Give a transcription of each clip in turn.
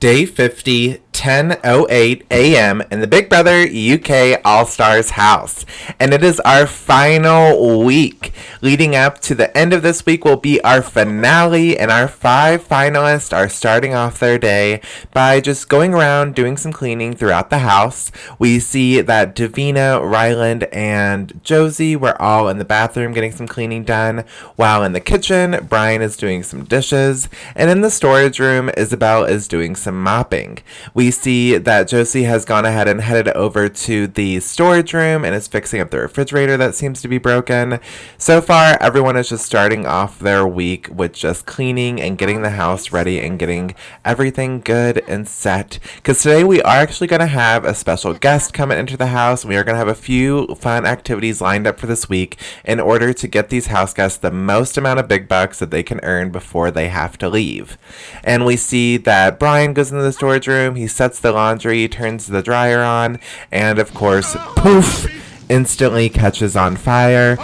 Day 50, 10:08 a.m. in the Big Brother UK All-Stars house. And it is our final week. Leading up to the end of this week will be our finale, and our 5 finalists are starting off their day by just going around doing some cleaning throughout the house. We see that Davina, Ryland, and Josie were all in the bathroom getting some cleaning done, while in the kitchen, Brian is doing some dishes, and in the storage room, Isabelle is doing some mopping. We see that Josie has gone ahead and headed over to the storage room and is fixing up the refrigerator that seems to be broken. So far, everyone is just starting off their week with just cleaning and getting the house ready and getting everything good and set. Because today we are actually going to have a special guest coming into the house. We are going to have a few fun activities lined up for this week in order to get these house guests the most amount of big bucks that they can earn before they have to leave. And we see that Brian goes into the storage room. He sets the laundry, turns the dryer on, and of course, poof, instantly catches on fire.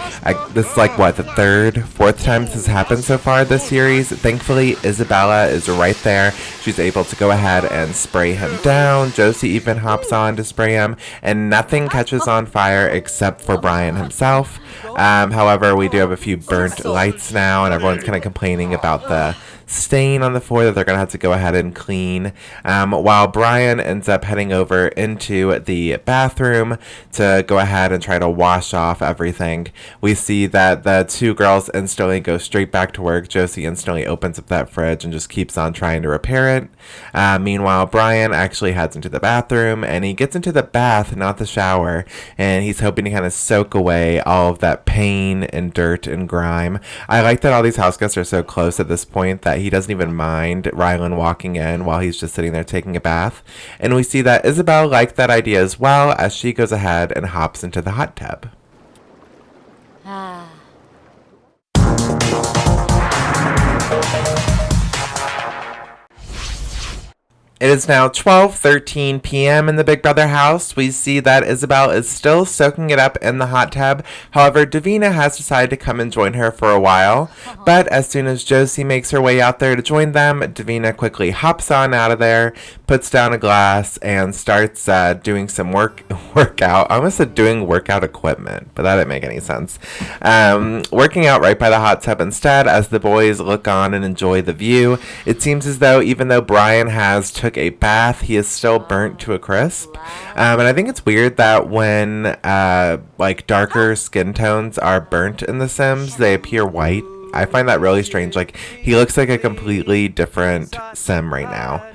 This is like, what, the third, fourth time this has happened so far this series. Thankfully, Isabella is right there. She's able to go ahead and spray him down. Josie even hops on to spray him, and nothing catches on fire except for Brian himself. However, we do have a few burnt lights now, and everyone's kind of complaining about the stain on the floor that they're going to have to go ahead and clean, while Brian ends up heading over into the bathroom to go ahead and try to wash off everything. We see that the two girls instantly go straight back to work. Josie instantly opens up that fridge and just keeps on trying to repair it. Meanwhile, Brian actually heads into the bathroom, and he gets into the bath, not the shower, and he's hoping to kind of soak away all of that pain and dirt and grime. I like that all these house guests are so close at this point that he doesn't even mind Ryland walking in while he's just sitting there taking a bath. And we see that Isabelle liked that idea as well, as she goes ahead and hops into the hot tub. It is now 12:13 p.m. in the Big Brother house. We see that Isabelle is still soaking it up in the hot tub. However, Davina has decided to come and join her for a while. But as soon as Josie makes her way out there to join them, Davina quickly hops on out of there, puts down a glass, and starts doing some workout. I almost said doing workout equipment, but that didn't make any sense. Working out right by the hot tub instead, as the boys look on and enjoy the view. It seems as though even though Brian has took a bath, he is still burnt to a crisp. And I think it's weird that when like darker skin tones are burnt in The Sims, they appear white. I find that really strange. Like, he looks like a completely different Sim right now.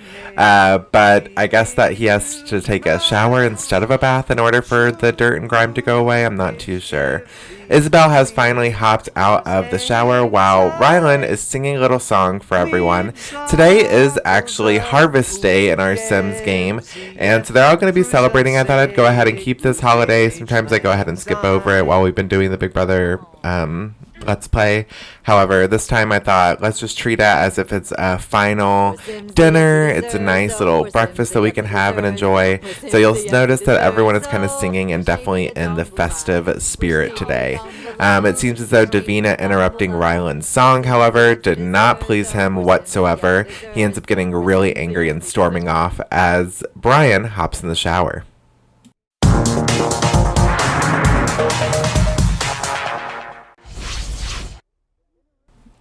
But I guess that he has to take a shower instead of a bath in order for the dirt and grime to go away. I'm not too sure. Isabelle has finally hopped out of the shower while Ryland is singing a little song for everyone. Today is actually Harvest Day in our Sims game, and so they're all going to be celebrating. I thought I'd go ahead and keep this holiday. Sometimes I go ahead and skip over it while we've been doing the Big Brother Let's Play. However, this time I thought, let's just treat it as if it's a final dinner. It's a nice little breakfast that we can have and enjoy. So you'll notice that everyone is kind of singing and definitely in the festive spirit today. It seems as though Davina interrupting Ryland's song, however, did not please him whatsoever. He ends up getting really angry and storming off as Brian hops in the shower.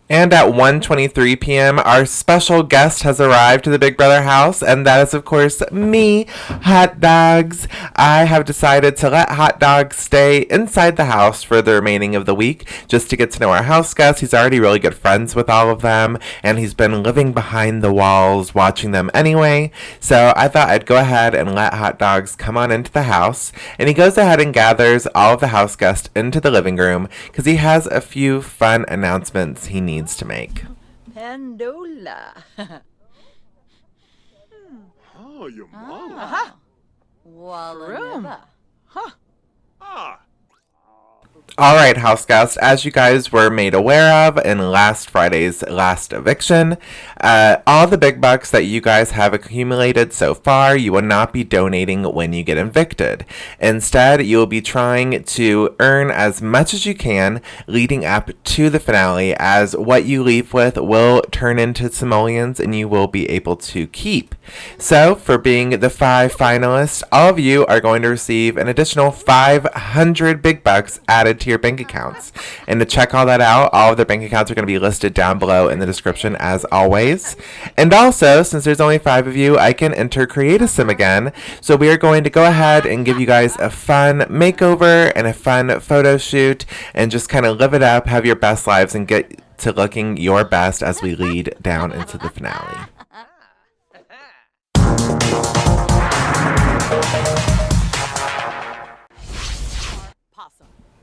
And at 1:23 p.m., our special guest has arrived to the Big Brother house, and that is, of course, me, Hot Dogs. I have decided to let Hot Dogs stay inside the house for the remaining of the week, just to get to know our house guests. He's already really good friends with all of them, and he's been living behind the walls, watching them anyway. So I thought I'd go ahead and let Hot Dogs come on into the house, and he goes ahead and gathers all of the house guests into the living room, because he has a few fun announcements he needs to make. Pandola. Oh, your mama. Walleneva. Ah. All right, house guests, as you guys were made aware of in last Friday's last eviction, all the big bucks that you guys have accumulated so far, you will not be donating when you get evicted. Instead, you will be trying to earn as much as you can leading up to the finale, as what you leave with will turn into simoleons and you will be able to keep. So, for being the 5 finalists, all of you are going to receive an additional 500 big bucks added to your bank accounts. And to check all that out, all of their bank accounts are going to be listed down below in the description as always. And also, since there's only 5 of you, I can enter Create a Sim again. So we are going to go ahead and give you guys a fun makeover and a fun photo shoot and just kind of live it up, have your best lives, and get to looking your best as we lead down into the finale.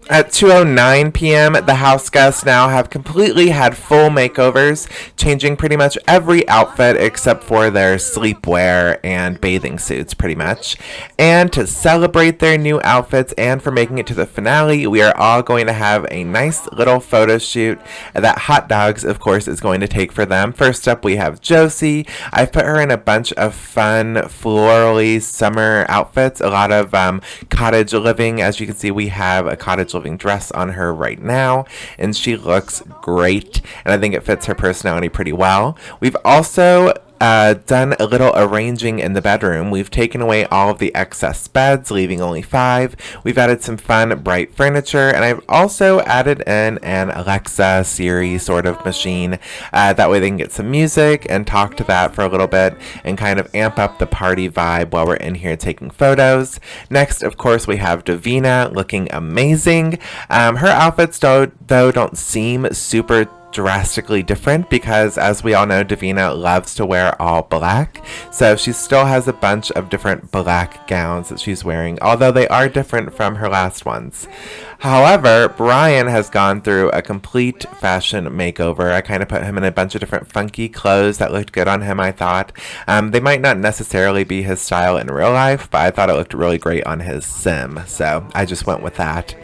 At 2:09 p.m., the house guests now have completely had full makeovers, changing pretty much every outfit except for their sleepwear and bathing suits, pretty much. And to celebrate their new outfits and for making it to the finale, we are all going to have a nice little photo shoot that Hot Dogs, of course, is going to take for them. First up, we have Josie. I've put her in a bunch of fun, florally summer outfits, a lot of cottage living. As you can see, we have a cottage living dress on her right now, and she looks great, and I think it fits her personality pretty well. We've also done a little arranging in the bedroom. We've taken away all of the excess beds, leaving only 5. We've added some fun, bright furniture, and I've also added in an Alexa Siri sort of machine. That way they can get some music and talk to that for a little bit and kind of amp up the party vibe while we're in here taking photos. Next, of course, we have Davina looking amazing. Her outfits, though, don't seem super drastically different because, as we all know, Davina loves to wear all black, so she still has a bunch of different black gowns that she's wearing, although they are different from her last ones. However, Brian has gone through a complete fashion makeover. I kind of put him in a bunch of different funky clothes that looked good on him, I thought. They might not necessarily be his style in real life, but I thought it looked really great on his sim, so I just went with that.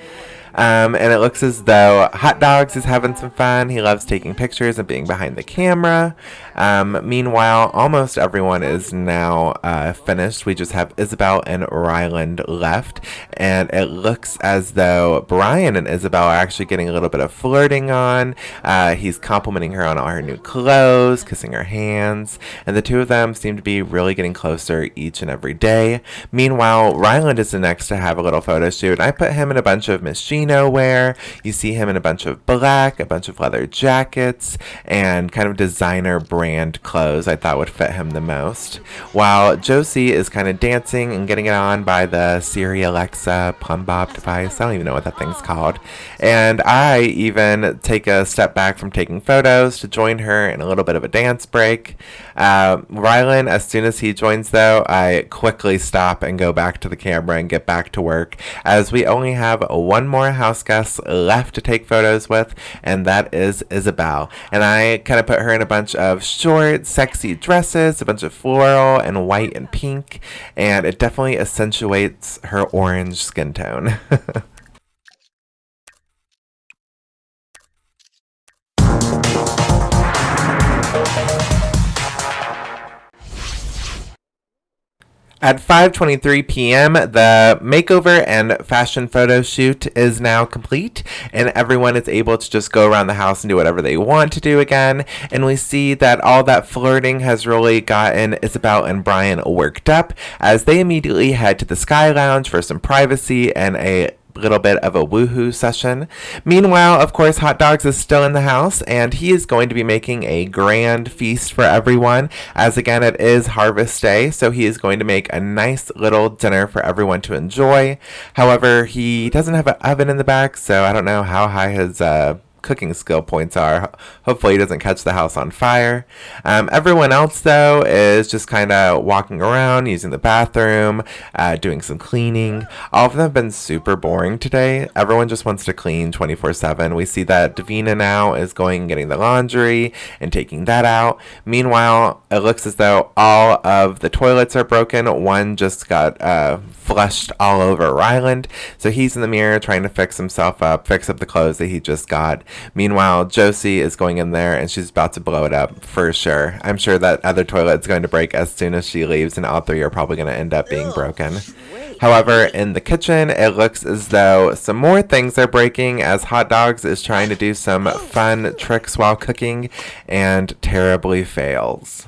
And it looks as though Hot Dogs is having some fun. He loves taking pictures and being behind the camera. Meanwhile, almost everyone is now finished. We just have Isabelle and Ryland left. And it looks as though Brian and Isabelle are actually getting a little bit of flirting on. He's complimenting her on all her new clothes, kissing her hands. And the two of them seem to be really getting closer each and every day. Meanwhile, Ryland is the next to have a little photo shoot. I put him in a bunch of Michino wear. You see him in a bunch of black, a bunch of leather jackets, and kind of designer brand clothes I thought would fit him the most. While Josie is kind of dancing and getting it on by the Siri Alexa Plum Bob device. I don't even know what that thing's called. And I even take a step back from taking photos to join her in a little bit of a dance break. Rylan, as soon as he joins though, I quickly stop and go back to the camera and get back to work, as we only have one more house guest left to take photos with, and that is Isabelle. And I kind of put her in a bunch of short, sexy dresses, a bunch of floral and white and pink, and it definitely accentuates her orange skin tone. At 5:23 p.m., the makeover and fashion photo shoot is now complete, and everyone is able to just go around the house and do whatever they want to do again. And we see that all that flirting has really gotten Isabelle and Brian worked up, as they immediately head to the Sky Lounge for some privacy and a little bit of a woohoo session. Meanwhile, of course, Hot Dogs is still in the house, and he is going to be making a grand feast for everyone, as again, it is Harvest Day, so he is going to make a nice little dinner for everyone to enjoy. However, he doesn't have an oven in the back, so I don't know how high his cooking skill points are. Hopefully he doesn't catch the house on fire. Everyone else, though, is just kind of walking around, using the bathroom, doing some cleaning. All of them have been super boring today. Everyone just wants to clean 24/7. We see that Davina now is going and getting the laundry and taking that out. Meanwhile, it looks as though all of the toilets are broken. One just got flushed all over Ryland. So he's in the mirror trying to fix himself up, fix up the clothes that he just got. Meanwhile, Josie is going in there and she's about to blow it up for sure. I'm sure that other toilet's going to break as soon as she leaves, and all three are probably going to end up being broken. However, in the kitchen, it looks as though some more things are breaking as Hot Dogs is trying to do some fun tricks while cooking and terribly fails.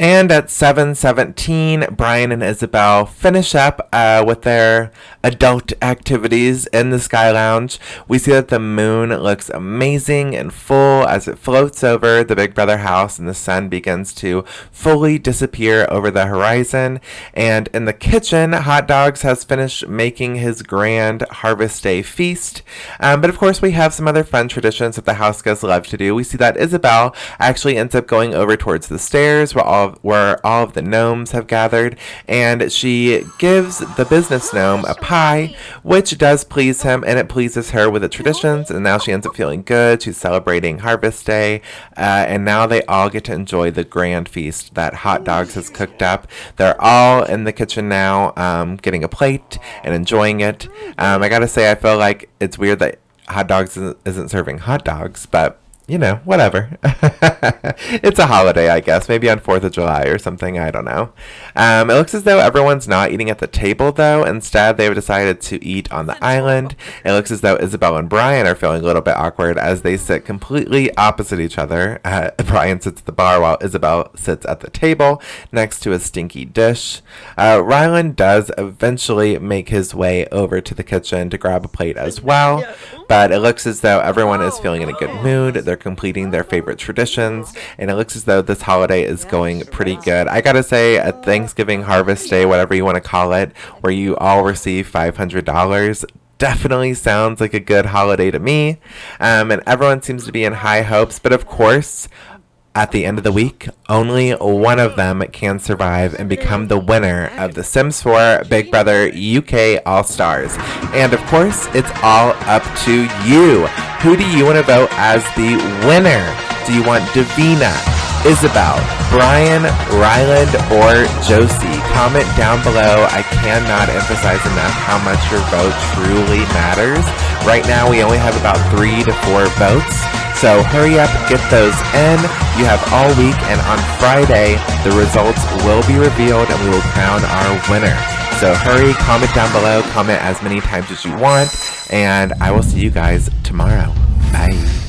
And at 7:17, Brian and Isabelle finish up with their adult activities in the Sky Lounge. We see that the moon looks amazing and full as it floats over the Big Brother house, and the sun begins to fully disappear over the horizon. And in the kitchen, Hot Dogs has finished making his grand Harvest Day feast. But of course, we have some other fun traditions that the house guests love to do. We see that Isabelle actually ends up going over towards the stairs where all of the gnomes have gathered, and she gives the business gnome a pie, which does please him, and it pleases her with the traditions, and now she ends up feeling good. She's celebrating Harvest Day, and now they all get to enjoy the grand feast that Hot Dogs has cooked up. They're all in the kitchen now, getting a plate and enjoying it. I gotta say, I feel like it's weird that Hot Dogs isn't serving hot dogs, but you know, whatever. It's a holiday, I guess. Maybe on 4th of July or something. I don't know. It looks as though everyone's not eating at the table, though. Instead, they've decided to eat on the island. It looks as though Isabelle and Brian are feeling a little bit awkward as they sit completely opposite each other. Brian sits at the bar while Isabelle sits at the table next to a stinky dish. Ryland does eventually make his way over to the kitchen to grab a plate as well. But it looks as though everyone is feeling in a good mood. They're completing their favorite traditions, and it looks as though this holiday is going pretty good. I gotta say, a Thanksgiving Harvest Day, whatever you want to call it, where you all receive $500, definitely sounds like a good holiday to me. And everyone seems to be in high hopes, but of course, at the end of the week, only one of them can survive and become the winner of The Sims 4 Big Brother UK All-Stars. And of course, it's all up to you. Who do you want to vote as the winner? Do you want Davina, Isabelle, Brian, Ryland, or Josie? Comment down below. I cannot emphasize enough how much your vote truly matters. Right now, we only have about 3 to 4 votes. So hurry up, get those in. You have all week, and on Friday, the results will be revealed and we will crown our winner. So hurry, comment down below, comment as many times as you want, and I will see you guys tomorrow. Bye.